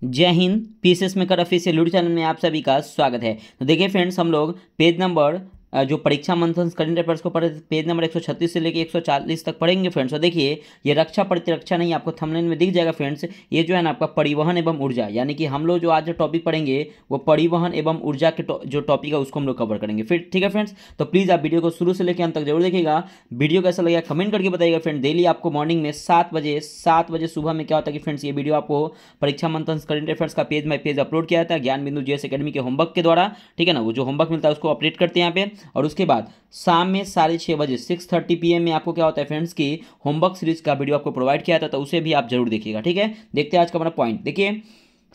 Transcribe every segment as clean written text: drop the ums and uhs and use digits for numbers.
जय Hind. PCS maker official YouTube channel में आप सभी का स्वागत है। तो देखिए फ्रेंड्स, हम लोग पेज नंबर जो परीक्षा मंथन करंट अफेयर्स को पढ़े, पेज नंबर 136 से लेके 140 तक पढ़ेंगे फ्रेंड्स। और देखिए, ये रक्षा प्रतिरक्षा नहीं, आपको थंबनेल में दिख जाएगा फ्रेंड्स। ये जो है ना आपका परिवहन एवं ऊर्जा, यानी कि हम लोग जो आज जो टॉपिक पढ़ेंगे वो परिवहन एवं ऊर्जा के जो टॉपिक है उसको हम लोग कवर करेंगे फिर। ठीक है फ्रेंड्स, तो प्लीज़ आप वीडियो को शुरू से लेकर अंत तक जरूर देखिएगा। वीडियो कैसा लगेगा कमेंट करके बताइएगा फ्रेंड। डेली आपको मॉर्निंग में 7 बजे सुबह में क्या होता है कि फ्रेंड्स, ये वीडियो आपको परीक्षा मंथन करंट अफेयर्स का पेज बाय पेज अपलोड किया जाता है ज्ञान बिंदु जेएस एकेडमी के होमवर्क के द्वारा। ठीक है ना, वो जो होमवर्क मिलता है उसको अपडेट करते हैं यहाँ पे। और उसके बाद शाम में 6:30 6:30 PM में आपको क्या होता है फ्रेंड्स की होमवर्क सीरीज का वीडियो आपको प्रोवाइड किया था, तो उसे भी आप जरूर देखिएगा। ठीक है, देखते हैं आज का हमारा पॉइंट। देखिए,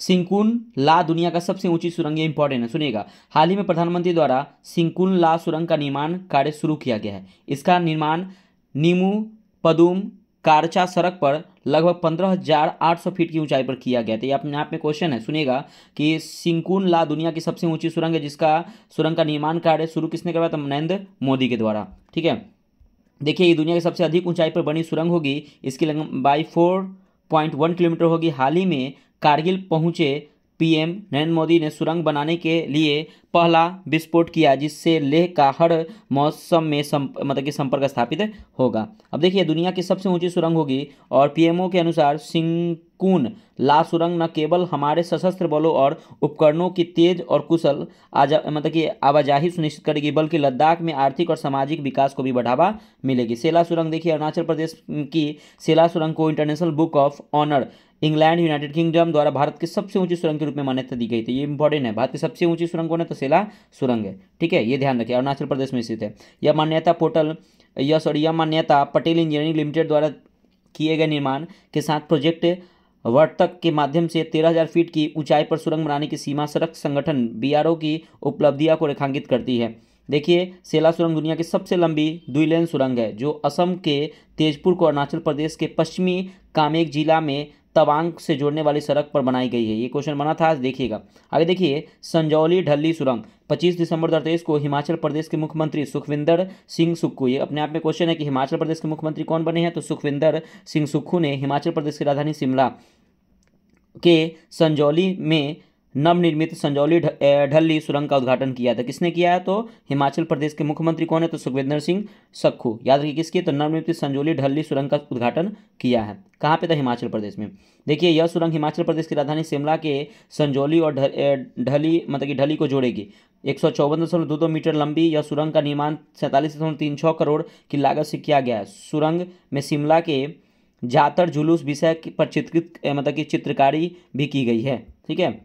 सिंकुन ला दुनिया का सबसे ऊंची सुरंग, ये इंपॉर्टेंट है, सुनिएगा। हाल ही में प्रधानमंत्री द्वारा सिंकुन ला सुरंग का निर्माण कार्य शुरू किया गया है। इसका निर्माण नीमू पदुम कारचा सड़क पर लगभग 15,800 फीट की ऊंचाई पर किया गया था। ये अपने आप में क्वेश्चन है, सुनिएगा कि सिंकुन ला दुनिया की सबसे ऊंची सुरंग है, जिसका सुरंग का निर्माण कार्य शुरू किसने करवाया था? नरेंद्र मोदी के द्वारा। ठीक है, देखिए, ये दुनिया की सबसे अधिक ऊंचाई पर बनी सुरंग होगी। इसकी लंबाई 4.1 किलोमीटर होगी। हाल ही में कारगिल पहुंचे पीएम नरेंद्र मोदी ने सुरंग बनाने के लिए पहला विस्फोट किया, जिससे लेह का हर मौसम में मतलब कि संपर्क स्थापित होगा। अब देखिए, दुनिया की सबसे ऊंची सुरंग होगी और पीएमओ के अनुसार सिंकुन ला सुरंग न केवल हमारे सशस्त्र बलों और उपकरणों की तेज और कुशल मतलब कि आवाजाही सुनिश्चित करेगी, बल्कि लद्दाख में आर्थिक और सामाजिक विकास को भी बढ़ावा मिलेगी। सेला सुरंग, देखिए अरुणाचल प्रदेश की सेला सुरंग को international book of honour England United Kingdom द्वारा भारत की सबसे ऊंची सुरंग के रूप में मान्यता दी गई थी। ये इंपॉर्टेंट है, भारत की सबसे ऊंची सुरंग कौन है? तो सेला सुरंग है। ठीक है, ये ध्यान रखिए, अरुणाचल प्रदेश में स्थित है। यह मान्यता पटेल इंजीनियरिंग लिमिटेड द्वारा किए गए निर्माण के साथ प्रोजेक्ट वर्तक के माध्यम से 13,000 फीट की ऊंचाई पर सुरंग बनाने की सीमा सड़क संगठन बीआरओ की उपलब्धियां को रेखांकित करती है। देखिए, सेला सुरंग दुनिया की सबसे लंबी द्विलेन सुरंग है, जो असम के तेजपुर को अरुणाचल प्रदेश के पश्चिमी कामेंग जिला में तवांग से जोड़ने वाली सड़क पर बनाई गई है। ये क्वेश्चन बना था, आज देखिएगा। आगे देखिए, संजौली ढल्ली सुरंग 25 दिसंबर 2023 को हिमाचल प्रदेश के मुख्यमंत्री सुखविंदर सिंह सुक्खू, ये अपने आप में क्वेश्चन है कि हिमाचल प्रदेश के मुख्यमंत्री कौन बने हैं? तो सुखविंदर सिंह सुक्खू ने हिमाचल प्रदेश की राजधानी शिमला के संजौली में नवनिर्मित संजौली ढल्ली सुरंग का उद्घाटन किया था। किसने किया है? तो हिमाचल प्रदेश के मुख्यमंत्री कौन है? तो सुखविंदर सिंह सुक्खू। याद रखिए किसकी? तो नवनिर्मित संजौली ढल्ली सुरंग का उद्घाटन किया है। कहाँ पे था? हिमाचल प्रदेश में। देखिए, यह सुरंग हिमाचल प्रदेश की राजधानी शिमला के संजौली और ढली मतलब कि ढली को जोड़ेगी। 154.22 मीटर लंबी यह सुरंग का निर्माण 47.36 करोड़ की लागत से किया गया है। सुरंग में शिमला के जातर जुलूस विषय पर चित्रित मतलब कि चित्रकारी भी की गई है। ठीक है,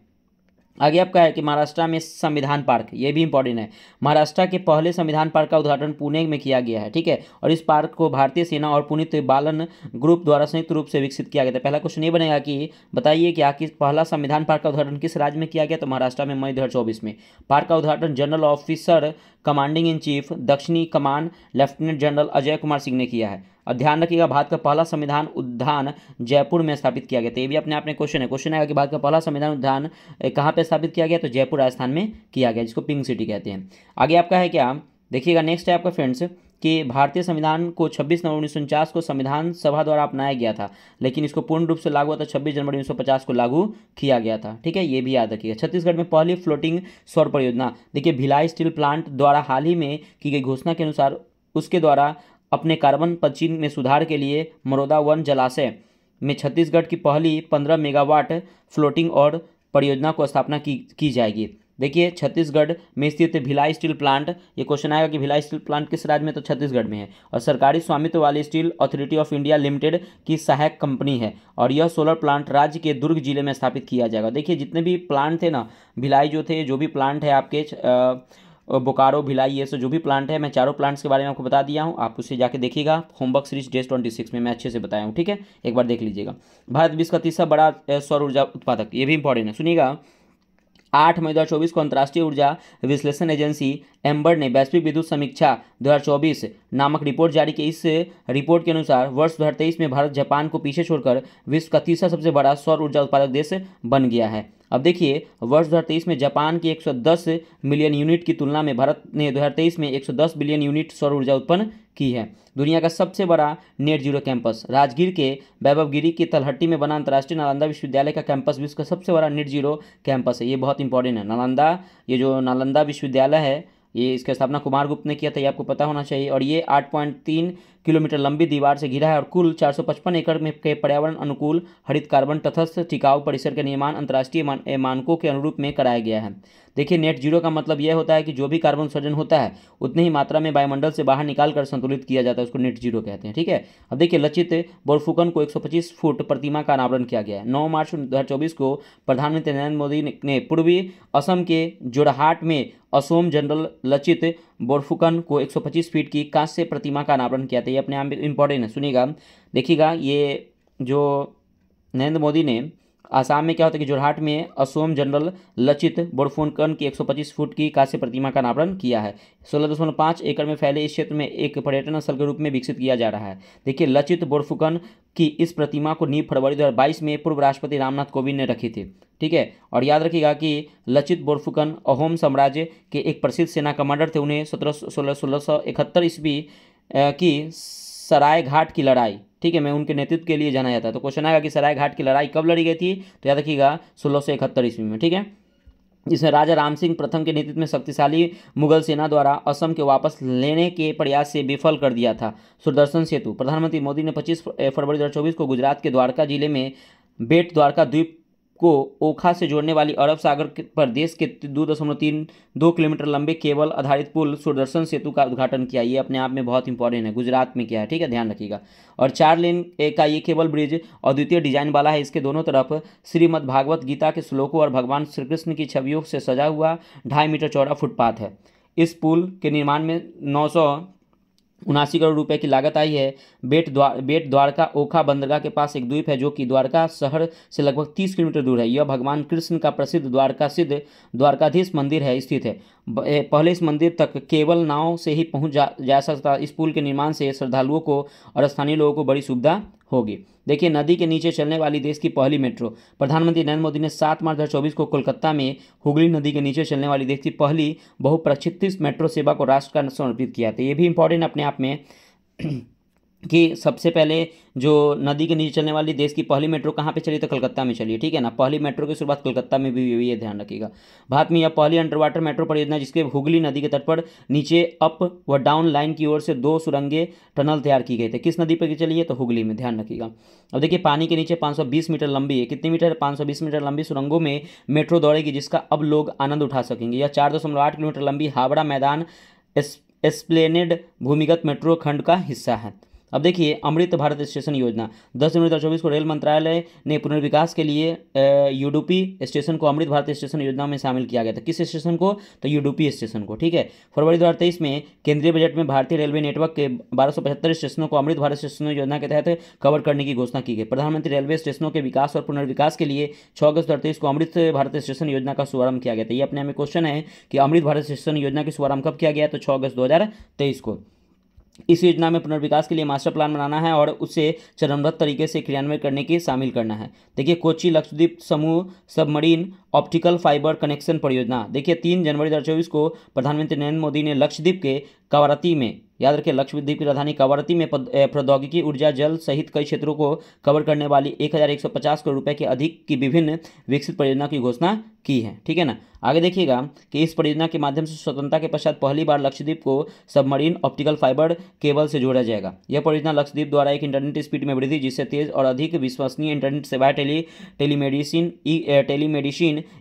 आगे आपका है कि महाराष्ट्र में संविधान पार्क, ये भी इंपॉर्टेंट है। महाराष्ट्र के पहले संविधान पार्क का उद्घाटन पुणे में किया गया है। ठीक है, और इस पार्क को भारतीय सेना और पुनीत बालन ग्रुप द्वारा संयुक्त रूप से विकसित किया गया था। पहला क्वेश्चन ये बनेगा कि बताइए कि आखिर पहला संविधान पार्क का उद्घाटन किस राज्य में किया गया? तो महाराष्ट्र में मई 2024 में। पार्क का उद्घाटन general officer commanding in chief दक्षिणी कमान लेफ्टिनेंट जनरल अजय कुमार सिंह ने किया है। और ध्यान रखिएगा, भारत का पहला संविधान उद्यान जयपुर में स्थापित किया गया था। ये भी अपने आप में क्वेश्चन है। क्वेश्चन आएगा कि भारत का पहला संविधान उद्यान कहाँ पे स्थापित किया गया? तो जयपुर राजस्थान में किया गया, जिसको पिंक सिटी कहते हैं। आगे आपका है क्या, देखिएगा नेक्स्ट है आपका फ्रेंड्स कि भारतीय संविधान को 26 नवंबर 1949 को संविधान सभा द्वारा अपनाया गया था, लेकिन इसको पूर्ण रूप से लागू हुआ था 26 जनवरी 1950 को लागू किया गया था। ठीक है, ये भी याद रखिएगा। छत्तीसगढ़ में पहली फ्लोटिंग सौर परियोजना, देखिए भिलाई स्टील प्लांट द्वारा हाल ही में की गई घोषणा के अनुसार उसके द्वारा अपने कार्बन पदचिह्न में सुधार के लिए मरोदा वन जलाशय में छत्तीसगढ़ की पहली 15 मेगावाट फ्लोटिंग और परियोजना को स्थापना की जाएगी। देखिए, छत्तीसगढ़ में स्थित भिलाई स्टील प्लांट, ये क्वेश्चन आएगा कि भिलाई स्टील प्लांट किस राज्य में? तो छत्तीसगढ़ में है। और सरकारी स्वामित्व वाली steel authority of India limited की सहायक कंपनी है। और यह सोलर प्लांट राज्य के दुर्ग जिले में स्थापित किया जाएगा। देखिए, जितने भी प्लांट थे ना, भिलाई जो थे, जो भी प्लांट है आपके बोकारो, भिलाई, ये सब जो भी प्लांट है, मैं चारों प्लांट्स के बारे में आपको बता दिया हूँ। आप उसे जाके देखिएगा, होमवर्क सीरीज डेज 26 में मैं अच्छे से बताया हूँ। ठीक है, एक बार देख लीजिएगा। भारत विश्व का तीसरा बड़ा सौर ऊर्जा उत्पादक, ये भी इंपॉर्टेंट है, सुनिएगा। 8 मई 2024 को अंतर्राष्ट्रीय ऊर्जा विश्लेषण एजेंसी एम्बर ने वैश्विक विद्युत समीक्षा 2024 नामक रिपोर्ट जारी की। इस रिपोर्ट के अनुसार वर्ष 2023 में भारत जापान को पीछे छोड़कर विश्व का तीसरा सबसे बड़ा सौर ऊर्जा उत्पादक देश बन गया है। अब देखिए वर्ष 2023 में जापान की 110 मिलियन यूनिट की तुलना में भारत ने 2023 में 110 बिलियन यूनिट सौर ऊर्जा उत्पन्न की है। दुनिया का सबसे बड़ा नेट जीरो कैंपस राजगीर के वैभवगिरी की तलहट्टी में बना अंतर्राष्ट्रीय नालंदा विश्वविद्यालय का कैंपस विश्व का सबसे बड़ा नेट जीरो कैंपस है। ये बहुत इंपॉर्टेंट है। नालंदा, ये जो नालंदा विश्वविद्यालय है, ये इसकी स्थापना कुमार गुप्त ने किया था, ये आपको पता होना चाहिए। और ये 8.3 किलोमीटर लंबी दीवार से घिरा है और कुल 455 एकड़ में के पर्यावरण अनुकूल हरित कार्बन तटस्थ टिकाऊ परिसर का निर्माण अंतर्राष्ट्रीय मानकों के अनुरूप में कराया गया है। देखिए नेट जीरो का मतलब यह होता है कि जो भी कार्बन उत्सर्जन होता है उतनी ही मात्रा में वायुमंडल से बाहर निकाल कर संतुलित किया जाता है, उसको नेट जीरो कहते हैं। ठीक है। अब देखिए लचित बोरफुकन को 125 फुट प्रतिमा का अनावरण किया गया है। 9 मार्च 2024 को प्रधानमंत्री नरेंद्र मोदी ने पूर्वी असम के जोरहाट में असोम जनरल लचित बोरफुकन को 125 फीट की कांस्य प्रतिमा का अनावरण किया था। ये अपने आप में इंपॉर्टेंट है, सुनिएगा देखिएगा। ये जो नरेंद्र मोदी ने आसाम में क्या होता है कि जोरहाट में असोम जनरल लचित बोरफुकन की 125 फुट की कांस्य प्रतिमा का अनावरण किया है। 16.5 एकड़ में फैले इस क्षेत्र में एक पर्यटन स्थल के रूप में विकसित किया जा रहा है। देखिए लचित बोरफुकन की इस प्रतिमा को नींव फरवरी 2022 में पूर्व राष्ट्रपति रामनाथ कोविंद ने रखी थी। ठीक है। और याद रखिएगा कि लचित बोरफुकन अहोम साम्राज्य के एक प्रसिद्ध सेना कमांडर थे। उन्हें 1671 ईस्वी की सराय घाट की लड़ाई, ठीक है, मैं उनके नेतृत्व के लिए जाना जाता है। तो क्वेश्चन आएगा कि सराय घाट की लड़ाई कब लड़ी गई थी, तो याद रखिएगा 1671 ईस्वी में। ठीक है। जिसमें राजा राम सिंह प्रथम के नेतृत्व में शक्तिशाली मुगल सेना द्वारा असम के वापस लेने के प्रयास से विफल कर दिया था। सुदर्शन सेतु प्रधानमंत्री मोदी ने 25 फरवरी 2024 को गुजरात के द्वारका जिले में बेट द्वारका द्वीप को ओखा से जोड़ने वाली अरब सागर पर देश के 2.32 किलोमीटर लंबे केबल आधारित पुल सुदर्शन सेतु का उद्घाटन किया। ये अपने आप में बहुत इंपॉर्टेंट है, गुजरात में किया है। ठीक है, ध्यान रखिएगा। और 4 लेन का ये केबल ब्रिज अद्वितीय डिजाइन वाला है। इसके दोनों तरफ श्रीमद् भागवत गीता के श्लोकों और भगवान श्री कृष्ण की छवियों से सजा हुआ 2.5 मीटर चौड़ा फुटपाथ है। इस पुल के निर्माण में 979 करोड़ रुपए की लागत आई है। बेट द्वारका ओखा बंदरगाह के पास एक द्वीप है जो कि द्वारका शहर से लगभग 30 किलोमीटर दूर है। यह भगवान कृष्ण का प्रसिद्ध द्वारकाधीश मंदिर है स्थित है। पहले इस मंदिर तक केवल नाव से ही पहुंच जा सकता। इस पुल के निर्माण से श्रद्धालुओं को और स्थानीय लोगों को बड़ी सुविधा होगी। देखिए नदी के नीचे चलने वाली देश की पहली मेट्रो प्रधानमंत्री नरेंद्र मोदी ने 7 मार्च 2024 को कोलकाता में हुगली नदी के नीचे चलने वाली देश की पहली बहुप्रक्षिप्त मेट्रो सेवा को राष्ट्र का समर्पित किया था। ये भी इंपॉर्टेंट अपने आप में कि सबसे पहले जो नदी के नीचे चलने वाली देश की पहली मेट्रो कहाँ पे चली, तो कलकत्ता में चली। ठीक है ना, पहली मेट्रो की शुरुआत कलकत्ता में भी हुई है, ध्यान रखिएगा। भारत में यह पहली अंडर वाटर मेट्रो परियोजना जिसके हुगली नदी के तट पर नीचे अप व डाउन लाइन की ओर से 2 सुरंगे टनल तैयार की गई थे। किस नदी पर चली है, तो हुगली में, ध्यान रखिएगा। अब देखिए पानी के नीचे 520 मीटर लंबी है, कितनी मीटर, 520 मीटर लंबी सुरंगों में मेट्रो दौड़ेगी जिसका अब लोग आनंद उठा सकेंगे। यह 4.8 किलोमीटर लंबी हावड़ा मैदान एस्प्लेनेड भूमिगत मेट्रो खंड का हिस्सा है। अब देखिए अमृत भारत स्टेशन योजना 10 जनवरी 2024 को रेल मंत्रालय ने पुनर्विकास के लिए यूडुपी स्टेशन को अमृत भारत स्टेशन योजना में शामिल किया गया था। किस स्टेशन को, तो यूडुपी स्टेशन को। ठीक है। फरवरी 2023 में केंद्रीय बजट में भारतीय रेलवे नेटवर्क के 1275 स्टेशनों को अमृत भारत स्टेशन योजना के तहत कवर करने की घोषणा की गई। प्रधानमंत्री रेलवे स्टेशनों के विकास और पुनर्विकास के लिए 6 अगस्त 2023 को अमृत भारत स्टेशन योजना का शुभारंभ किया गया था। ये अपने में क्वेश्चन है कि अमृत भारत स्टेशन योजना की शुभारंभ कब किया गया, तो 6 अगस्त 2023 को। इस योजना में पुनर्विकास के लिए मास्टर प्लान बनाना है और उसे चरणबद्ध तरीके से क्रियान्वयन करने की शामिल करना है। देखिए कोच्चि लक्षद्वीप समूह सबमरीन ऑप्टिकल फाइबर कनेक्शन परियोजना। देखिए 3 जनवरी 2024 को प्रधानमंत्री नरेंद्र मोदी ने लक्षद्वीप के कवारती में, याद रखिए लक्षद्वीप की राजधानी कवारती में प्रौद्योगिकी ऊर्जा जल सहित कई क्षेत्रों को कवर करने वाली 1150 करोड़ रुपए के अधिक की विभिन्न विकसित परियोजना की घोषणा की है। ठीक है ना। आगे देखिएगा कि इस परियोजना के माध्यम से स्वतंत्रता के पश्चात पहली बार लक्षद्वीप को सबमरीन ऑप्टिकल फाइबर केबल से जोड़ा जाएगा। यह परियोजना लक्षद्वीप द्वारा एक इंटरनेट स्पीड में वृद्धि जिससे तेज और अधिक विश्वसनीय इंटरनेट सेवाएं, टेलीमेडिसिन,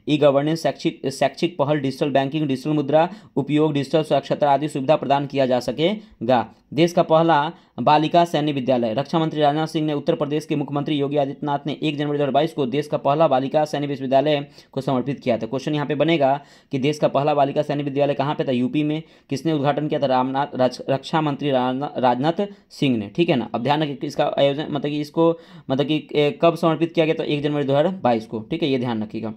ई गवर्नेंस, शैक्षिक पहल, डिजिटल बैंकिंग, डिजिटल मुद्रा उपयोग, डिजिटल साक्षरता आदि सुविधा प्रदान किया जा सकेगा। देश का पहला बालिका सैन्य विद्यालय रक्षा मंत्री राजनाथ सिंह ने उत्तर प्रदेश के मुख्यमंत्री योगी आदित्यनाथ ने 1 जनवरी 2022 को देश का पहला बालिका सैन्य विश्वविद्यालय को समर्पित किया था। क्वेश्चन यहाँ पे बनेगा कि देश का पहला बालिका सैन्य विद्यालय कहाँ पे था, यूपी में। किसने उद्घाटन किया था, रक्षा मंत्री राजनाथ सिंह ने। ठीक है ना। अब ध्यान रखिए इसका आयोजन मतलब कि कब समर्पित किया गया, तो 1 जनवरी 2022 को। ठीक है, ये ध्यान रखिएगा।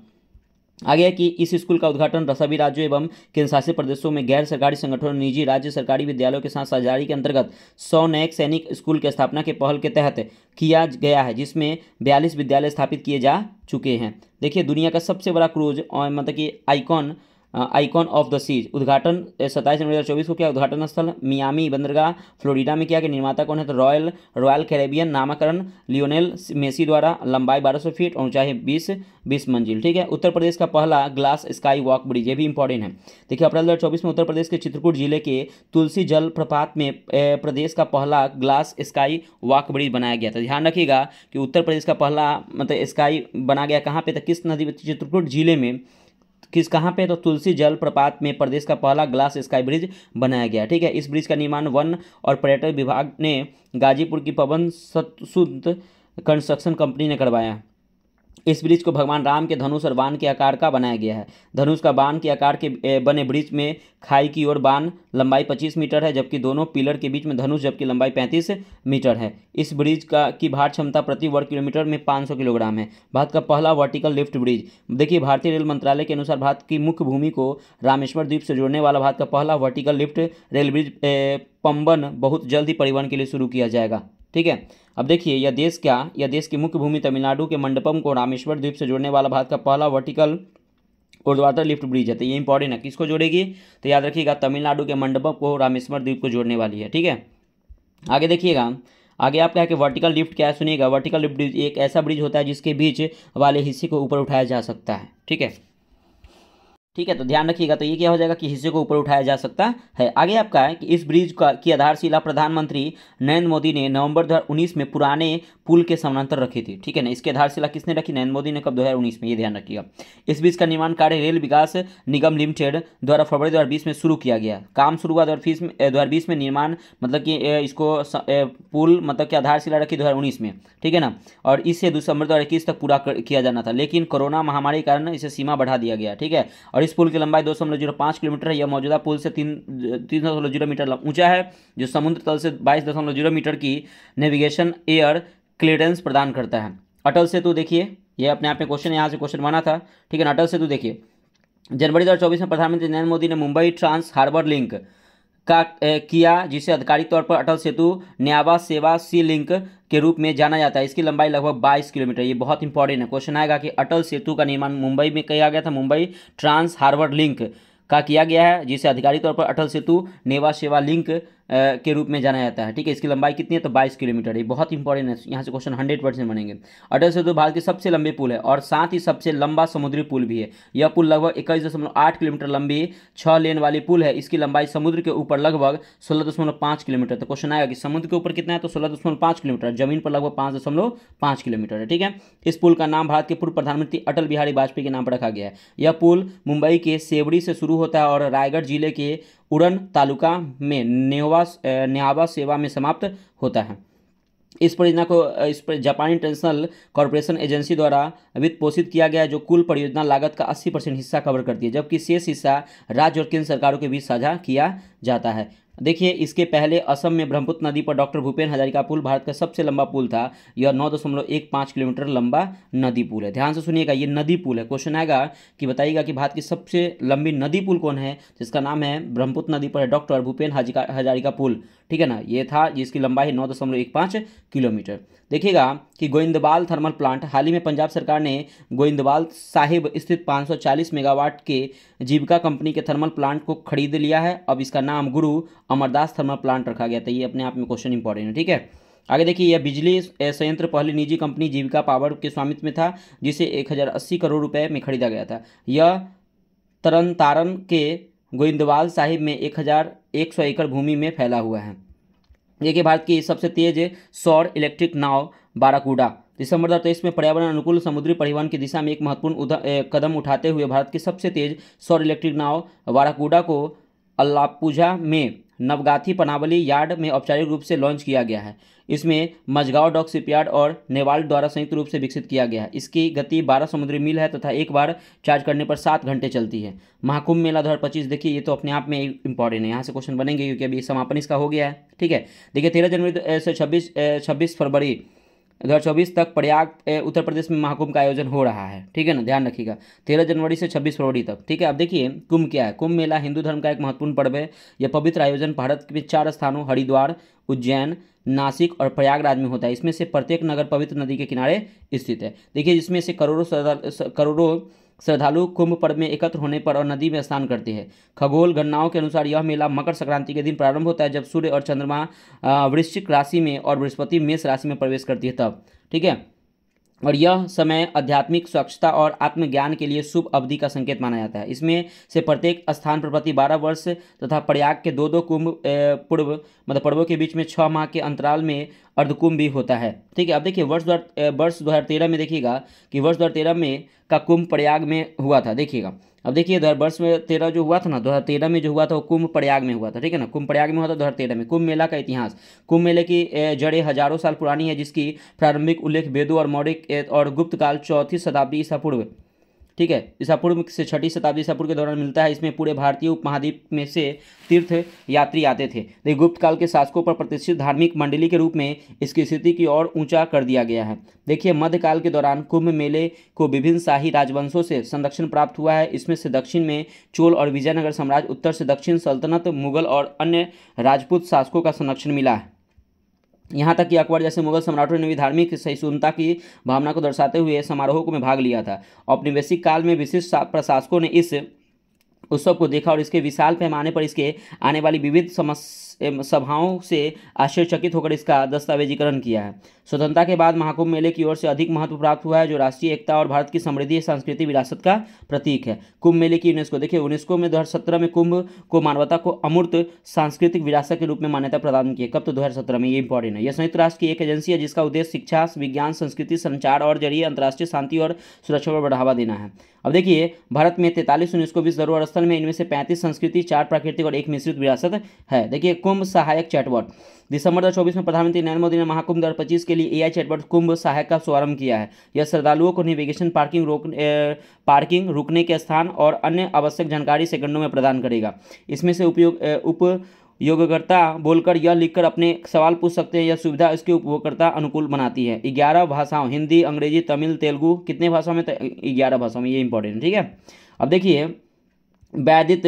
आगे है कि इस स्कूल का उद्घाटन सभी राज्यों एवं केंद्रशासित प्रदेशों में गैर सरकारी संगठनों, निजी राज्य सरकारी विद्यालयों के साथ साझेदारी के अंतर्गत 100 नए सैनिक स्कूल की स्थापना के पहल के तहत किया गया है जिसमें 42 विद्यालय स्थापित किए जा चुके हैं। देखिए दुनिया का सबसे बड़ा क्रूज मतलब कि आइकॉन ऑफ द सीज उद्घाटन 27 जनवरी 2024 को किया। उद्घाटन स्थल मियामी बंदरगाह फ्लोरिडा में किया गया। निर्माता कौन है? तो रॉयल कैरेबियन। नामकरण लियोनेल मेसी द्वारा। लंबाई 1200 फीट और ऊंचाई 20 मंजिल। ठीक है। उत्तर प्रदेश का पहला ग्लास स्काई वॉक ब्रिज, ये भी इंपॉर्टेंट है। देखिए अप्रैल 2024 में उत्तर प्रदेश के चित्रकूट जिले के तुलसी जल प्रपात में प्रदेश का पहला ग्लास स्काई वॉक ब्रिज बनाया गया था। ध्यान रखिएगा कि उत्तर प्रदेश का पहला मतलब स्काई बना गया कहाँ पे था? किस नदी? चित्रकूट जिले में। कहाँ पे? तो तुलसी जल प्रपात में प्रदेश का पहला ग्लास स्काई ब्रिज बनाया गया। ठीक है। इस ब्रिज का निर्माण वन और पर्यटन विभाग ने गाजीपुर की पवन सुत कंस्ट्रक्शन कंपनी ने करवाया। इस ब्रिज को भगवान राम के धनुष और बाण के आकार का बनाया गया है। धनुष का बाण के आकार के बने ब्रिज में खाई की ओर बाण लंबाई 25 मीटर है, जबकि दोनों पिलर के बीच में धनुष, जबकि लंबाई 35 मीटर है। इस ब्रिज की भार क्षमता प्रति वर्ग किलोमीटर में 500 किलोग्राम है। भारत का पहला वर्टिकल लिफ्ट ब्रिज। देखिए भारतीय रेल मंत्रालय के अनुसार भारत की मुख्य भूमि को रामेश्वर द्वीप से जोड़ने वाला भारत का पहला vertical lift rail bridge Pamban बहुत जल्द ही परिवहन के लिए शुरू किया जाएगा। ठीक है। अब देखिए यह देश की मुख्य भूमि तमिलनाडु के मंडपम को रामेश्वर द्वीप से जोड़ने वाला भारत का पहला वर्टिकल ऊर्ध्वाधर लिफ्ट ब्रिज है। तो ये इंपॉर्टेंट है। किसको जोड़ेगी? तो याद रखिएगा तमिलनाडु के मंडपम को रामेश्वर द्वीप को जोड़ने वाली है। ठीक है। आगे देखिएगा, आगे आपका है कि वर्टिकल लिफ्ट क्या है? सुनिएगा। वर्टिकल लिफ्ट ब्रिज एक ऐसा ब्रिज होता है जिसके बीच वाले हिस्से को ऊपर उठाया जा सकता है। ठीक है। ठीक है। तो ध्यान रखिएगा। तो ये क्या हो जाएगा कि हिस्से को ऊपर उठाया जा सकता है। आगे आपका है कि इस ब्रिज की आधारशिला प्रधानमंत्री नरेंद्र मोदी ने नवंबर 2019 में पुराने पुल के समानांतर रखी थी। ठीक है ना। इसकी आधारशिला किसने रखी? नरेंद्र मोदी ने। कब? 2019 में। ये ध्यान रखिएगा। इस ब्रिज का निर्माण कार्य रेल विकास निगम लिमिटेड द्वारा फरवरी 2020 में शुरू किया गया। काम शुरू हुआ 2020 में। निर्माण मतलब कि इसको पुल मतलब कि आधारशिला रखी 2019 में। ठीक है ना। और इसे दिसंबर 2021 तक पूरा किया जाना था, लेकिन कोरोना महामारी के कारण इसे सीमा बढ़ा दिया गया। ठीक है। और इस पुल की लंबाई 2.05 किलोमीटर है। यह मौजूदा पुल से 3.0 मीटर ऊंचा है, जो समुद्र तल से 22.0 मीटर की नेविगेशन एयर क्लियरेंस प्रदान करता है। अटल सेतु देखिए, यह अपने आप में क्वेश्चन, यहाँ से क्वेश्चन बना था। ठीक है ना। अटल सेतु देखिए, जनवरी 2024 में प्रधानमंत्री नरेंद्र मोदी ने मुंबई ट्रांस हार्बर लिंक का किया, जिसे आधिकारिक तौर पर अटल सेतु न्यावा सेवा सी लिंक के रूप में जाना जाता है। इसकी लंबाई लगभग 22 किलोमीटर। ये बहुत इंपॉर्टेंट है। क्वेश्चन आएगा कि अटल सेतु का निर्माण मुंबई में किया गया था। मुंबई ट्रांस हार्बर लिंक का किया गया है, जिसे आधिकारिक तौर पर अटल सेतु नेवा सेवा लिंक के रूप में जाना जाता है। ठीक है। इसकी लंबाई कितनी है? तो 22 किलोमीटर। ये बहुत इंपॉर्टेंट है। यहाँ से क्वेश्चन 100% बनेंगे। अटल सेतु भारत के सबसे लंबे पुल है और साथ ही सबसे लंबा समुद्री पुल भी है। यह पुल लगभग 21.8 किलोमीटर लंबी 6 लेन वाली पुल है। इसकी लंबाई समुद्र के ऊपर लगभग 16.5 किलोमीटर। तो क्वेश्चन आएगा कि समुद्र के ऊपर कितना है? तो 16.5 किलोमीटर। जमीन पर लगभग 5.5 किलोमीटर है। ठीक है। इस पुल का नाम भारत के पूर्व प्रधानमंत्री अटल बिहारी वाजपेयी के नाम पर रखा गया है। यह पुल मुंबई के सेवड़ी से शुरू होता है और रायगढ़ जिले के उड़न तालुका में न्यावा सेवा में समाप्त होता है। इस परियोजना को जापानी इंटरनेशनल कॉर्पोरेशन एजेंसी द्वारा वित्त पोषित किया गया है, जो कुल परियोजना लागत का 80% हिस्सा कवर करती है, जबकि शेष हिस्सा राज्य और केंद्र सरकारों के बीच साझा किया जाता है। देखिए इसके पहले असम में ब्रह्मपुत्र नदी पर डॉक्टर भूपेन हजारिका पुल भारत का सबसे लंबा पुल था। यह 9.15 किलोमीटर लंबा नदी पुल है। ध्यान से सुनिएगा, ये नदी पुल है। क्वेश्चन आएगा कि बताइएगा कि भारत की सबसे लंबी नदी पुल कौन है? जिसका नाम है ब्रह्मपुत्र नदी पर डॉक्टर भूपेन हजारिका पुल। ठीक है ना। ये था जिसकी लंबाई है 9.15 किलोमीटर। देखिएगा कि गोइंदवाल थर्मल प्लांट, हाल ही में पंजाब सरकार ने गोइंदवाल साहिब स्थित 540 मेगावाट के जीविका कंपनी के थर्मल प्लांट को खरीद लिया है। अब इसका नाम गुरु अमरदास थर्मल प्लांट रखा गया था। ये अपने आप में क्वेश्चन इंपॉर्टेंट है। ठीक है। आगे देखिए, यह बिजली संयंत्र पहली निजी कंपनी जीविका पावर के स्वामित्व में था, जिसे 1080 करोड़ रुपए में खरीदा गया था। यह तरनतारन के गोइंदवाल साहिब में 1100 एकड़ भूमि में फैला हुआ है। देखिए भारत की सबसे तेज सौर इलेक्ट्रिक नाव बाराकूडा दिसंबर 2023 में पर्यावरण अनुकूल समुद्री परिवहन की दिशा में एक महत्वपूर्ण कदम उठाते हुए भारत की सबसे तेज सौर इलेक्ट्रिक नाव बाराकूडा को अल्लापुझा में नवगाथी पनावली यार्ड में औपचारिक रूप से लॉन्च किया गया है। इसमें मझगांव डॉक शिपयार्ड और नेवाल्ट द्वारा संयुक्त रूप से विकसित किया गया है। इसकी गति 12 समुद्री मील है तथा एक बार चार्ज करने पर 7 घंटे चलती है। महाकुंभ मेला 2025 देखिए, ये तो अपने आप में इंपॉर्टेंट है। यहाँ से क्वेश्चन बनेंगे क्योंकि अभी समापन इसका हो गया है। ठीक है। देखिए 13 जनवरी से 26 फरवरी 2024 तक प्रयाग उत्तर प्रदेश में महाकुंभ का आयोजन हो रहा है। ठीक है ना, ध्यान रखिएगा, 13 जनवरी से 26 फरवरी तक। ठीक है, अब देखिए कुंभ क्या है। कुंभ मेला हिंदू धर्म का एक महत्वपूर्ण पर्व है। यह पवित्र आयोजन भारत के 4 स्थानों हरिद्वार, उज्जैन, नासिक और प्रयागराज में होता है। इसमें से प्रत्येक नगर पवित्र नदी के किनारे स्थित है। देखिए, जिसमें से करोड़ों श्रद्धालु कुंभ पर्व में एकत्र होने पर और नदी में स्नान करते हैं। खगोल गणनाओं के अनुसार यह मेला मकर संक्रांति के दिन प्रारंभ होता है, जब सूर्य और चंद्रमा वृश्चिक राशि में और बृहस्पति मेष राशि में प्रवेश करती है तब। ठीक है, और यह समय आध्यात्मिक स्वच्छता और आत्मज्ञान के लिए शुभ अवधि का संकेत माना जाता है। इसमें से प्रत्येक स्थान पर प्रति 12 वर्ष तथा प्रयाग के दो कुंभ पर्वों के बीच में 6 माह के अंतराल में अर्धकुंभ भी होता है। ठीक है, अब देखिए वर्ष 2013 में देखिएगा कि वर्ष 2013 में का कुंभ प्रयाग में हुआ था। देखिएगा, अब देखिए वर्ष में 13 जो हुआ था ना, 2013 में जो हुआ था वो कुंभ प्रयाग में हुआ था। ठीक है ना, कुंभ प्रयाग में हुआ था 2013 में। कुंभ मेला का इतिहास। कुंभ मेले की जड़ें हजारों साल पुरानी है, जिसकी प्रारंभिक उल्लेख वेदों और मौर्य और गुप्त काल 4वीं शताब्दी ईसा पूर्व, ठीक है, ईसा पूर्व से 6वीं शताब्दी ईसा पूर्व के दौरान मिलता है। इसमें पूरे भारतीय उपमहाद्वीप में से तीर्थ यात्री आते थे। देखिए, गुप्त काल के शासकों पर प्रतिष्ठित धार्मिक मंडली के रूप में इसकी स्थिति की ओर ऊंचा कर दिया गया है। देखिए, मध्यकाल के दौरान कुंभ मेले को विभिन्न शाही राजवंशों से संरक्षण प्राप्त हुआ है। इसमें से दक्षिण में चोल और विजयनगर साम्राज्य, उत्तर से दक्षिण सल्तनत, मुगल और अन्य राजपूत शासकों का संरक्षण मिला है। यहाँ तक कि अकबर जैसे मुगल सम्राटों ने भी धार्मिक सहिष्णुता की भावना को दर्शाते हुए समारोहों में भाग लिया था। औपनिवेशिक काल में विशिष्ट प्रशासकों ने इस उत्सव को देखा और इसके विशाल पैमाने पर इसके आने वाली विविध सभाओं से आश्चर्यचकित होकर इसका दस्तावेजीकरण किया है। स्वतंत्रता के बाद महाकुंभ मेले की ओर से अधिक महत्व प्राप्त हुआ है, जो राष्ट्रीय एकता और भारत की समृद्धि सांस्कृतिक विरासत का प्रतीक है। कुंभ मेले की यूनेस्को, देखिए यूनेस्को में 2017 में कुंभ को मानवता को अमूर्त सांस्कृतिक विरासत के रूप में मान्यता प्रदान की है। कब? तो 2017 में। ये इंपॉर्टेंट है। यह संयुक्त राष्ट्र की एक एजेंसी है जिसका उद्देश्य शिक्षा, विज्ञान, संस्कृति, संचार और जरिए अंतर्राष्ट्रीय शांति और सुरक्षा पर बढ़ावा देना है। अब देखिए, भारत में 43 यूनेस्को विश्व धरोहर स्थल में, इनमें से 35 संस्कृति, 4 प्राकृतिक और 1 मिश्रित विरासत है। देखिए, कुंभ सहायक चैटबॉट। दिसंबर 2024 में प्रधानमंत्री नरेंद्र मोदी ने महाकुंभ 2025 के लिए AI चैटबॉट कुंभ सहायक का शुभारंभ किया है। यह श्रद्धालुओं को नेविगेशन, पार्किंग, रुकने के स्थान और अन्य आवश्यक जानकारी सेकंडों में प्रदान करेगा। इसमें से उपयोगकर्ता बोलकर यह लिखकर अपने सवाल पूछ सकते हैं। यह सुविधा इसके उपयोगकर्ता अनुकूल बनाती है। 11 भाषाओं, हिंदी, अंग्रेजी, तमिल, तेलुगु, कितने भाषाओं में? 11 भाषाओं में। ये इंपॉर्टेंट है। ठीक है, अब देखिए वैदिक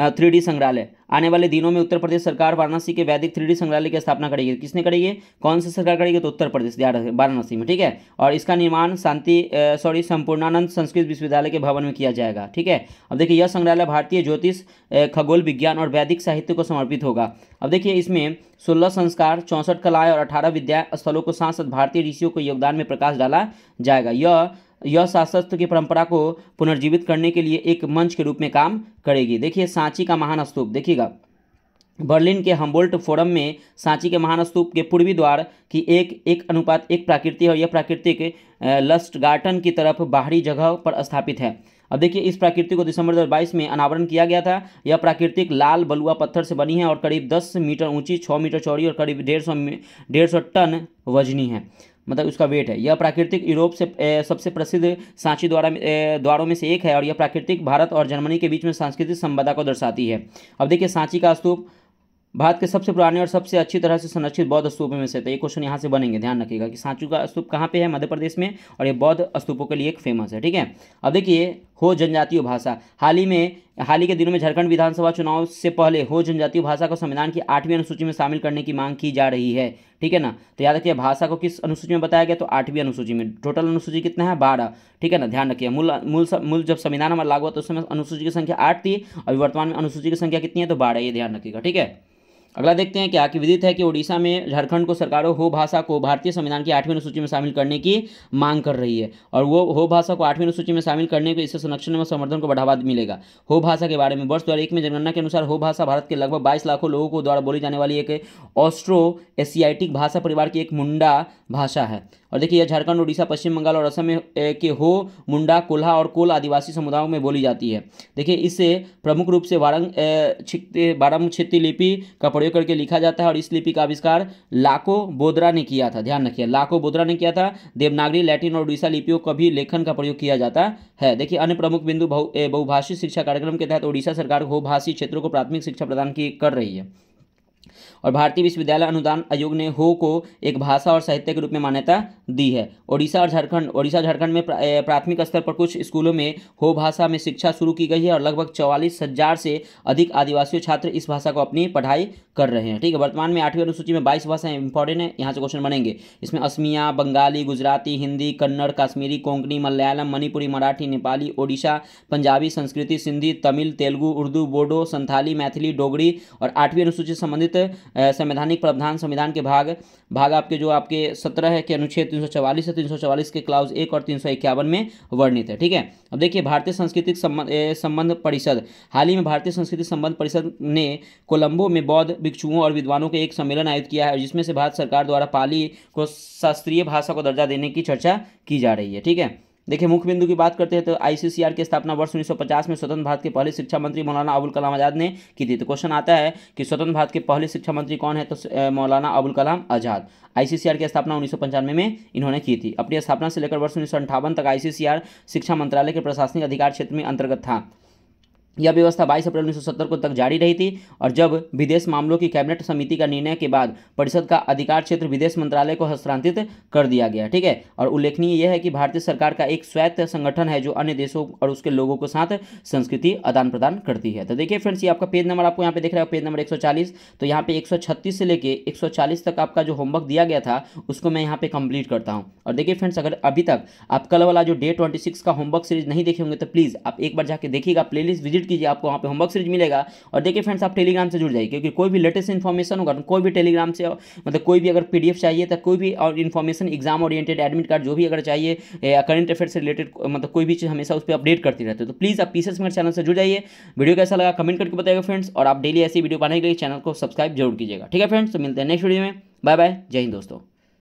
3D संग्रहालय। आने वाले दिनों में उत्तर प्रदेश सरकार वाराणसी के वैदिक 3D संग्रहालय की स्थापना करेगी। किसने करेगी? कौन सी सरकार करेगी? तो उत्तर प्रदेश, वाराणसी में। ठीक है, और इसका निर्माण संपूर्णानंद संस्कृत विश्वविद्यालय के भवन में किया जाएगा। ठीक है, अब देखिए यह संग्रहालय भारतीय ज्योतिष, खगोल विज्ञान और वैदिक साहित्य को समर्पित होगा। अब देखिए इसमें 16 संस्कार, 64 कलाएं और 18 विद्या स्थलों को साथ साथ भारतीय ऋषियों को योगदान में प्रकाश डाला जाएगा। यह शास्त्र की परंपरा को पुनर्जीवित करने के लिए एक मंच के रूप में काम करेगी। देखिए सांची का महान स्तूप, देखिएगा बर्लिन के हम्बोल्ट फोरम में सांची के महान स्तूप के पूर्वी द्वार की 1:1 प्राकृतिक और यह प्राकृतिक लस्टगार्टन की तरफ बाहरी जगह पर स्थापित है। अब देखिए इस प्राकृतिक को दिसंबर 2022 में अनावरण किया गया था। यह प्राकृतिक लाल बलुआ पत्थर से बनी है और करीब 10 मीटर ऊंची, 6 मीटर चौड़ी और करीब 150 टन वजनी है, मतलब उसका वेट है। यह प्राकृतिक यूरोप से सबसे प्रसिद्ध सांची द्वारों में से एक है और यह प्राकृतिक भारत और जर्मनी के बीच में सांस्कृतिक संबंध को दर्शाती है। अब देखिए सांची का स्तूप भारत के सबसे पुराने और सबसे अच्छी तरह से संरक्षित बौद्ध स्तूपों में से था। ये क्वेश्चन यहाँ से बनेंगे, ध्यान रखिएगा कि सांची का स्तूप कहाँ पे है? मध्य प्रदेश में, और ये बौद्ध स्तूपों के लिए एक फेमस है। ठीक है, अब देखिए हो जनजातीय भाषा। हाल ही के दिनों में झारखंड विधानसभा चुनाव से पहले हो जनजातीय भाषा को संविधान की 8वीं अनुसूची में शामिल करने की मांग की जा रही है। ठीक है ना, तो याद रखिए भाषा को किस अनुसूची में बताया गया? तो 8वीं अनुसूची में। टोटल अनुसूची कितना है? 12। ठीक है ना, ध्यान रखिए मूल जब संविधान हमारा लागू हुआ तो उस समय अनुसूची की संख्या 8 थी, अभी वर्तमान में अनुसूची की संख्या कितनी है? तो 12। ये ध्यान रखिएगा। ठीक है, अगला देखते हैं क्या कि विदित है कि ओडिशा में झारखंड को सरकारों हो भाषा को भारतीय संविधान की 8वीं अनुसूची में शामिल करने की मांग कर रही है और वो हो भाषा को 8वीं अनुसूची में शामिल करने को इससे संरक्षण व संवर्धन को बढ़ावा मिलेगा। हो भाषा के बारे में वर्ष 2001 में जनगणना के अनुसार हो भाषा भारत के लगभग 22 लाखों लोगों को द्वारा बोली जाने वाली एक ऑस्ट्रो एशियाटिक भाषा परिवार की एक मुंडा भाषा है। और देखिए यह झारखंड, उड़ीसा, पश्चिम बंगाल और असम में के हो, मुंडा, कोल्हा और कोल आदिवासी समुदायों में बोली जाती है। देखिए इससे प्रमुख रूप से बारम छित्ती लिपि का प्रयोग करके लिखा जाता है और इस लिपि का आविष्कार लाको बोद्रा ने किया था। ध्यान रखिए लाको बोद्रा ने किया था। देवनागरी, लैटिन और उड़ीसा लिपियों का भी लेखन का प्रयोग किया जाता है। देखिए अन्य प्रमुख बिंदु बहुभाषी शिक्षा कार्यक्रम के तहत उड़ीसा सरकार हो भाषी क्षेत्रों को प्राथमिक शिक्षा प्रदान कर रही है। और भारतीय विश्वविद्यालय अनुदान आयोग ने हो को एक भाषा और साहित्य के रूप में मान्यता दी है। ओडिशा झारखंड में प्राथमिक स्तर पर कुछ स्कूलों में हो भाषा में शिक्षा शुरू की गई है और लगभग 44,000 से अधिक आदिवासी छात्र इस भाषा को अपनी पढ़ाई कर रहे हैं। ठीक है, वर्तमान में 8वीं अनुसूची में 22 भाषाएं इंपॉर्टेंट है, यहाँ से क्वेश्चन बनेंगे। इसमें असमिया, बंगाली, गुजराती, हिंदी, कन्नड़, कश्मीरी, कोंकणी, मलयालम, मणिपुरी, मराठी, नेपाली, ओडिशा, पंजाबी, संस्कृति, सिंधी, तमिल, तेलुगु, उर्दू, बोडो, संथाली, मैथिली, डोगरी और 8वीं अनुसूची से संबंधित संवैधानिक प्रावधान संविधान के भाग आपके जो आपके 17 है कि अनुच्छेद 344 है, 344 के क्लाउज 1 और 351 में वर्णित है। ठीक है, अब देखिए भारतीय सांस्कृतिक संबंध परिषद, हाल ही में भारतीय सांस्कृतिक संबंध परिषद ने कोलंबो में बौद्ध भिक्षुओं और विद्वानों के एक सम्मेलन आयोजित किया है, जिसमें से भारत सरकार द्वारा पाली को शास्त्रीय भाषा को दर्जा देने की चर्चा की जा रही है। ठीक है, देखिए मुख्य बिंदु की बात करते हैं तो आईसीसीआर की स्थापना वर्ष 1950 में स्वतंत्र भारत के पहले शिक्षा मंत्री मौलाना अबुल कलाम आज़ाद ने की थी। तो क्वेश्चन आता है कि स्वतंत्र भारत के पहले शिक्षा मंत्री कौन है, तो मौलाना अबुल कलाम आज़ाद। आईसीसीआर की स्थापना 1995 में इन्होंने की थी। अपनी स्थापना से लेकर वर्ष 1958 तक आईसीसीआर शिक्षा मंत्रालय के प्रशासनिक अधिकार क्षेत्र में अंतर्गत था। यह व्यवस्था 22 अप्रैल 1970 को तक जारी रही थी और जब विदेश मामलों की कैबिनेट समिति का निर्णय के बाद परिषद का अधिकार क्षेत्र विदेश मंत्रालय को हस्तांतरित कर दिया गया। ठीक है, और उल्लेखनीय यह है कि भारतीय सरकार का एक स्वायत्त संगठन है जो अन्य देशों और उसके लोगों के साथ संस्कृति आदान प्रदान करती है। तो देखिए फ्रेंड्स, ये आपका पेज नंबर आपको यहाँ पे दिख रहा है, पेज नंबर 140। तो यहाँ पे 136 से लेके 140 तक आपका जो होमवर्क दिया गया था उसको मैं यहाँ पे कंप्लीट करता हूँ। और देखिए फ्रेंड्स, अगर अभी तक आप कल वाला जो डे 26 का होमवर्क सीरीज नहीं देखे होंगे तो प्लीज़ आप एक बार जाके देखिएगा, प्लेलिस्ट विजिट कीजिए, आपको वहाँ पे होमवर्क सीरीज मिलेगा। और देखिए फ्रेंड्स, आप टेलीग्राम से जुड़ जाइए, क्योंकि कोई भी लेटेस्ट इन्फॉर्मेशन होगा, कोई भी टेलीग्राम से मतलब कोई भी अगर पीडीएफ चाहिए तो कोई भी और information exam oriented, admit card जो भी अगर चाहिए, करंट अफेयर से रिलेटेड मतलब कोई भी चीज़ हमेशा उस पर अपडेट करते रहते हो। तो प्लीज़ आप पीसेस मेरे चैनल से जुड़ जाइए। वीडियो कैसा लगा कमेंट करके बताइएगा फ्रेंड्स, और आप डेली ऐसी वीडियो बनाने के लिए चैनल को सब्सक्राइब जरूर कीजिएगा। ठीक है फ्रेंड्स, तो मिलते हैं नेक्स्ट वीडियो में। बाय बाय, जय हिंद दोस्तों।